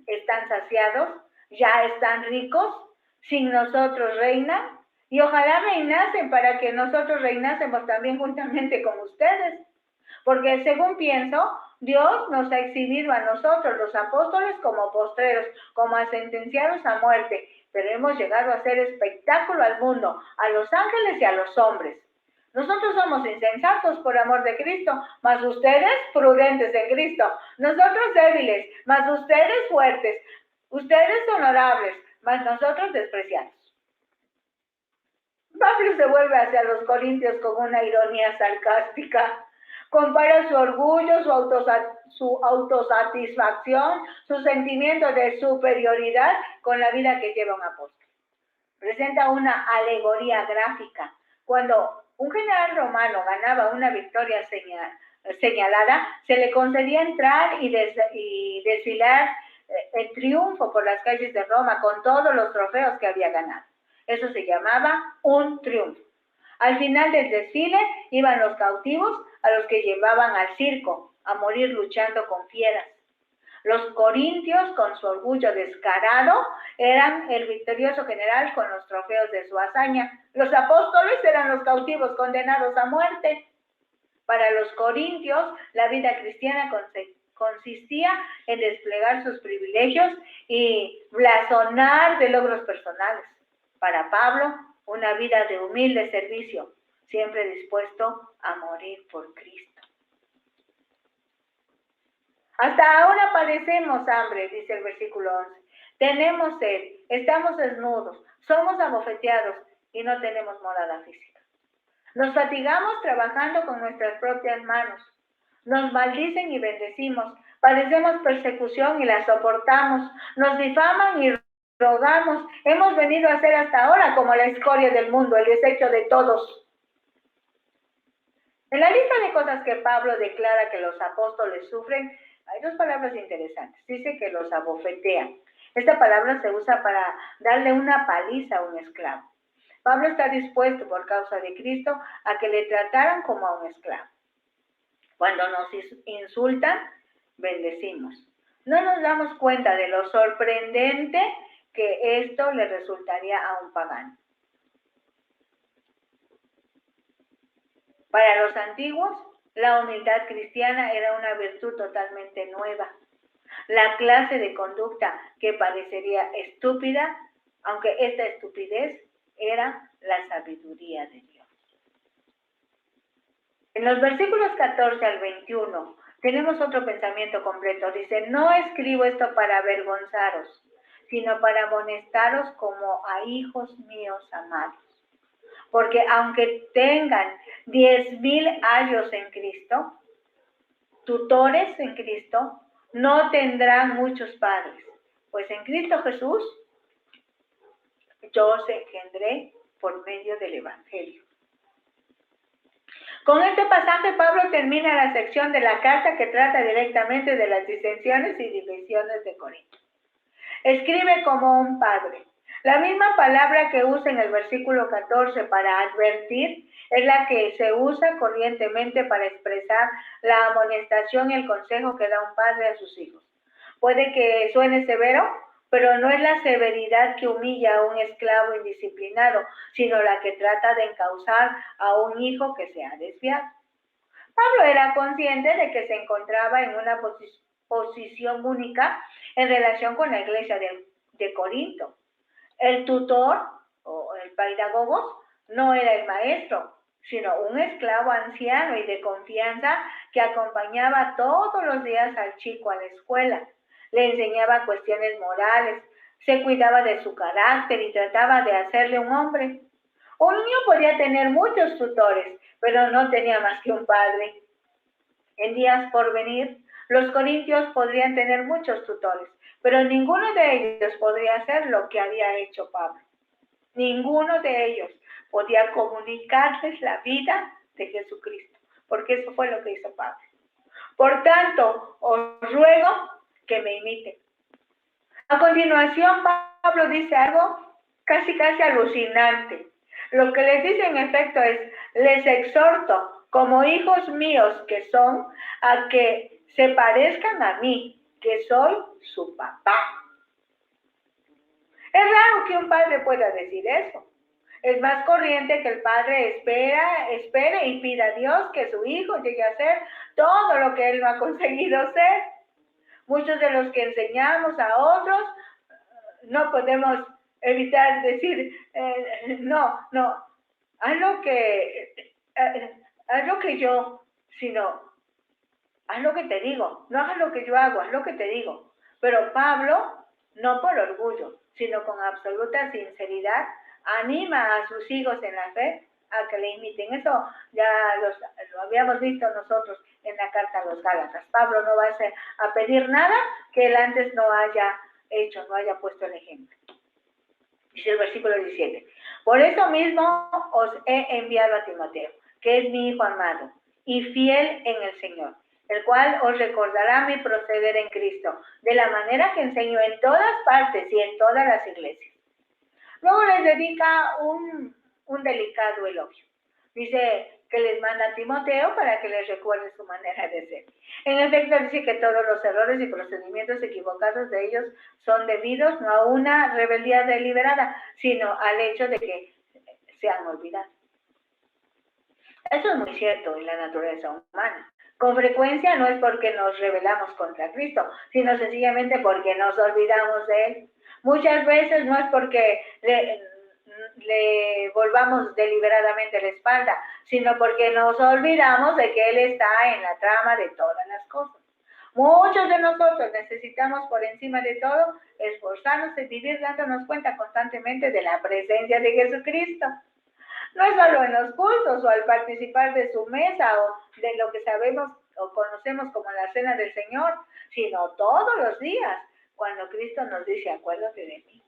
están saciados, ya están ricos, sin nosotros reinan, y ojalá reinasen para que nosotros reinásemos también juntamente con ustedes. Porque según pienso, Dios nos ha exhibido a nosotros, los apóstoles, como postreros, como a sentenciados a muerte, pero hemos llegado a hacer espectáculo al mundo, a los ángeles y a los hombres. Nosotros somos insensatos por amor de Cristo, mas ustedes prudentes en Cristo. Nosotros débiles, mas ustedes fuertes. Ustedes honorables, mas nosotros despreciados. Pablo se vuelve hacia los corintios con una ironía sarcástica. Compara su orgullo, su autosatisfacción, su sentimiento de superioridad con la vida que lleva un apóstol. Presenta una alegoría gráfica. Cuando un general romano ganaba una victoria señalada, se le concedía entrar y desfilar en triunfo por las calles de Roma con todos los trofeos que había ganado. Eso se llamaba un triunfo. Al final del desfile iban los cautivos a los que llevaban al circo a morir luchando con fieras. Los corintios, con su orgullo descarado, eran el victorioso general con los trofeos de su hazaña. Los apóstoles eran los cautivos condenados a muerte. Para los corintios, la vida cristiana consistía en desplegar sus privilegios y blasonar de logros personales. Para Pablo, una vida de humilde servicio, siempre dispuesto a morir por Cristo. Hasta ahora padecemos hambre, dice el versículo 11. Tenemos sed, estamos desnudos, somos abofeteados y no tenemos morada física. Nos fatigamos trabajando con nuestras propias manos. Nos maldicen y bendecimos. Padecemos persecución y la soportamos. Nos difaman y rogamos. Hemos venido a ser hasta ahora como la escoria del mundo, el desecho de todos. En la lista de cosas que Pablo declara que los apóstoles sufren, hay dos palabras interesantes. Dice que los abofetean. Esta palabra se usa para darle una paliza a un esclavo. Pablo está dispuesto por causa de Cristo a que le trataran como a un esclavo. Cuando nos insultan, bendecimos. No nos damos cuenta de lo sorprendente que esto le resultaría a un pagano. Para los antiguos, la humildad cristiana era una virtud totalmente nueva. La clase de conducta que parecería estúpida, aunque esta estupidez era la sabiduría de Dios. En los versículos 14 al 21 tenemos otro pensamiento completo. Dice, no escribo esto para avergonzaros, sino para amonestaros como a hijos míos amados. Porque aunque tengan 10,000 años en Cristo, tutores en Cristo, no tendrán muchos padres. Pues en Cristo Jesús yo os engendré por medio del Evangelio. Con este pasaje Pablo termina la sección de la carta que trata directamente de las disensiones y divisiones de Corinto. Escribe como un padre. La misma palabra que usa en el versículo 14 para advertir es la que se usa corrientemente para expresar la amonestación y el consejo que da un padre a sus hijos. Puede que suene severo, pero no es la severidad que humilla a un esclavo indisciplinado, sino la que trata de encauzar a un hijo que se ha desviado. Pablo era consciente de que se encontraba en una posición única en relación con la iglesia de Corinto. El tutor, o el paidagogos, no era el maestro, sino un esclavo anciano y de confianza que acompañaba todos los días al chico a la escuela. Le enseñaba cuestiones morales, se cuidaba de su carácter y trataba de hacerle un hombre. Un niño podía tener muchos tutores, pero no tenía más que un padre. En días por venir, los corintios podrían tener muchos tutores, pero ninguno de ellos podría hacer lo que había hecho Pablo. Ninguno de ellos podía comunicarles la vida de Jesucristo, porque eso fue lo que hizo Pablo. Por tanto, os ruego que me imiten. A continuación, Pablo dice algo casi alucinante. Lo que les dice en efecto es, les exhorto, como hijos míos que son, a que se parezcan a mí, que soy su papá. Es raro que un padre pueda decir eso. Es más corriente que el padre espere y pida a Dios que su hijo llegue a ser todo lo que él no ha conseguido ser. Muchos de los que enseñamos a otros no podemos evitar decir, no, haz lo que yo, sino haz lo que te digo, no hagas lo que yo hago, haz lo que te digo. Pero Pablo, no por orgullo, sino con absoluta sinceridad, anima a sus hijos en la fe a que le imiten. Eso ya lo habíamos visto nosotros en la carta a los Gálatas. Pablo no va a pedir nada que él antes no haya hecho, no haya puesto el ejemplo. Dice el versículo 17, por eso mismo os he enviado a Timoteo, que es mi hijo amado y fiel en el Señor, el cual os recordará mi proceder en Cristo, de la manera que enseño en todas partes y en todas las iglesias. Luego les dedica un delicado elogio. Dice que les manda a Timoteo para que les recuerde su manera de ser. En efecto, dice que todos los errores y procedimientos equivocados de ellos son debidos no a una rebeldía deliberada, sino al hecho de que se han olvidado. Eso es muy cierto en la naturaleza humana. Con frecuencia no es porque nos rebelamos contra Cristo, sino sencillamente porque nos olvidamos de Él. Muchas veces no es porque le volvamos deliberadamente la espalda, sino porque nos olvidamos de que Él está en la trama de todas las cosas. Muchos de nosotros necesitamos por encima de todo esforzarnos en vivir dándonos cuenta constantemente de la presencia de Jesucristo. No es solo en los cultos o al participar de su mesa o de lo que sabemos o conocemos como la cena del Señor, sino todos los días cuando Cristo nos dice, acuérdate de mí.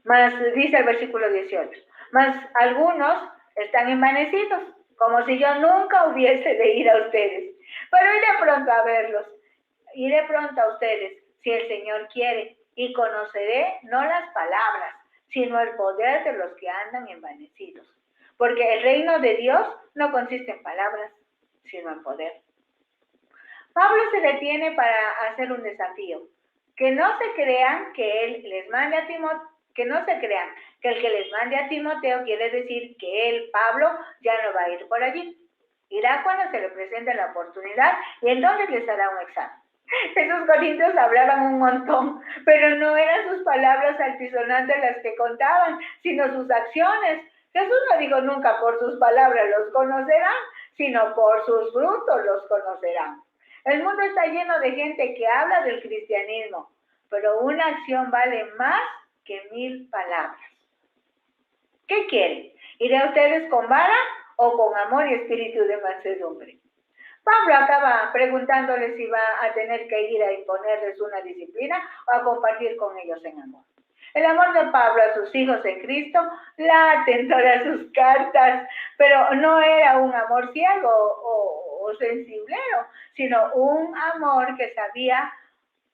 Más dice el versículo 18, más algunos están envanecidos, como si yo nunca hubiese de ir a ustedes, pero iré pronto a verlos, iré pronto a ustedes, si el Señor quiere, y conoceré no las palabras, sino el poder de los que andan envanecidos. Porque el reino de Dios no consiste en palabras, sino en poder. Pablo se detiene para hacer un desafío. Que no se crean que él les mande a Timoteo, que no se crean que el que les mande a Timoteo quiere decir que él, Pablo, ya no va a ir por allí. Irá cuando se le presente la oportunidad y entonces les hará un examen. Esos corintios hablaban un montón, pero no eran sus palabras altisonantes las que contaban, sino sus acciones. Jesús no dijo nunca por sus palabras los conocerán, sino por sus frutos los conocerán. El mundo está lleno de gente que habla del cristianismo, pero una acción vale más que 1000 palabras. ¿Qué quieren? ¿Iré a ustedes con vara o con amor y espíritu de mansedumbre? Pablo acaba preguntándoles si va a tener que ir a imponerles una disciplina o a compartir con ellos en amor. El amor de Pablo a sus hijos en Cristo late en todas sus cartas, pero no era un amor ciego o sensiblero, sino un amor que sabía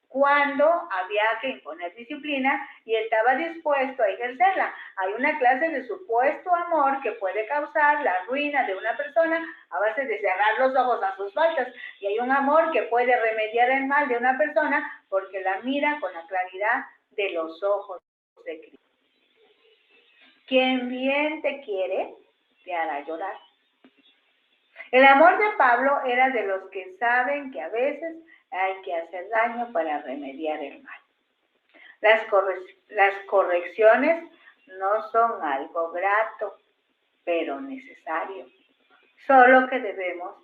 cuando había que imponer disciplina y estaba dispuesto a ejercerla. Hay una clase de supuesto amor que puede causar la ruina de una persona a base de cerrar los ojos a sus faltas, y hay un amor que puede remediar el mal de una persona porque la mira con la claridad de los ojos de Cristo. Quien bien te quiere, te hará llorar. El amor de Pablo era de los que saben que a veces hay que hacer daño para remediar el mal. Las correcciones no son algo grato, pero necesario. Solo que debemos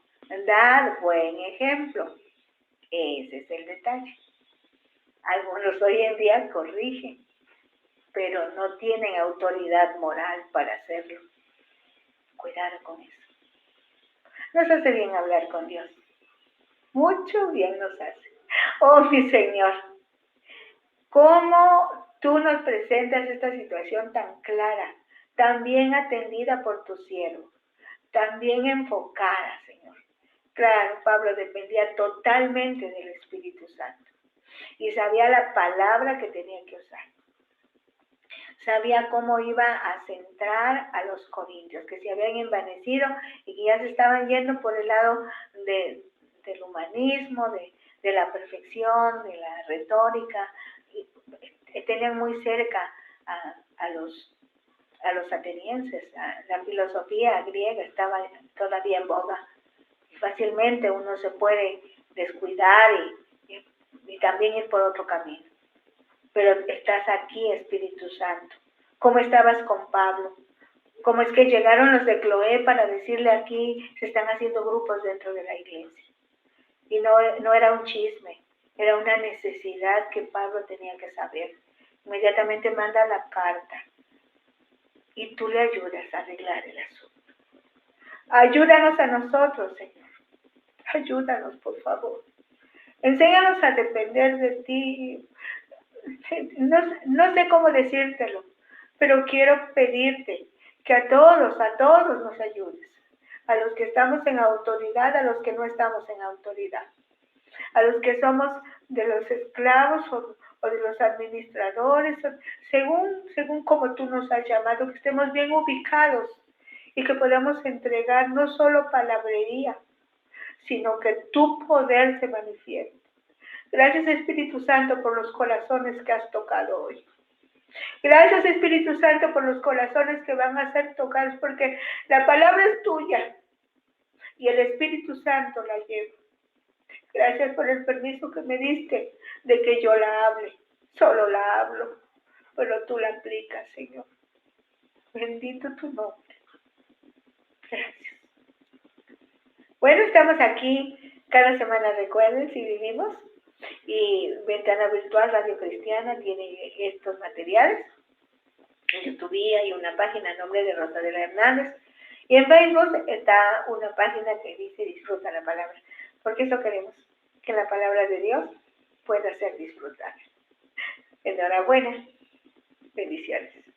dar buen ejemplo. Ese es el detalle. Algunos hoy en día corrigen, pero no tienen autoridad moral para hacerlo. Cuidado con eso. Nos hace bien hablar con Dios. Mucho bien nos hace. Oh, mi Señor, ¿cómo tú nos presentas esta situación tan clara, tan bien atendida por tu siervo, tan bien enfocada, Señor? Claro, Pablo dependía totalmente del Espíritu Santo y sabía la palabra que tenía que usar. Sabía cómo iba a centrar a los corintios, que se habían envanecido y que ya se estaban yendo por el lado del humanismo, de la perfección, de la retórica, y tenían muy cerca a los atenienses. La filosofía griega estaba todavía en boga. Fácilmente uno se puede descuidar y también ir por otro camino. Pero estás aquí, Espíritu Santo. ¿Cómo estabas con Pablo? ¿Cómo es que llegaron los de Cloé para decirle aquí se están haciendo grupos dentro de la iglesia? Y no era un chisme, era una necesidad que Pablo tenía que saber. Inmediatamente manda la carta y tú le ayudas a arreglar el asunto. Ayúdanos a nosotros, Señor. Ayúdanos, por favor. Enséñanos a depender de ti. No sé cómo decírtelo, pero quiero pedirte que a todos nos ayudes. A los que estamos en autoridad, a los que no estamos en autoridad. A los que somos de los esclavos o de los administradores, según como tú nos has llamado, que estemos bien ubicados y que podamos entregar no solo palabrería, sino que tu poder se manifieste. Gracias, Espíritu Santo, por los corazones que has tocado hoy. Gracias, Espíritu Santo, por los corazones que van a ser tocados, porque la palabra es tuya. y el Espíritu Santo la lleva. Gracias por el permiso que me diste de que yo la hable. Solo la hablo, pero tú la aplicas, Señor. Bendito tu nombre. Gracias. Bueno, estamos aquí cada semana, recuerden, si vivimos. Y Ventana Virtual Radio Cristiana tiene estos materiales. En YouTube hay una página a nombre de Rosadela Hernández. Y en Facebook está una página que dice Disfruta la Palabra. Porque eso queremos, que la palabra de Dios pueda ser disfrutada. Enhorabuena. Bendiciones.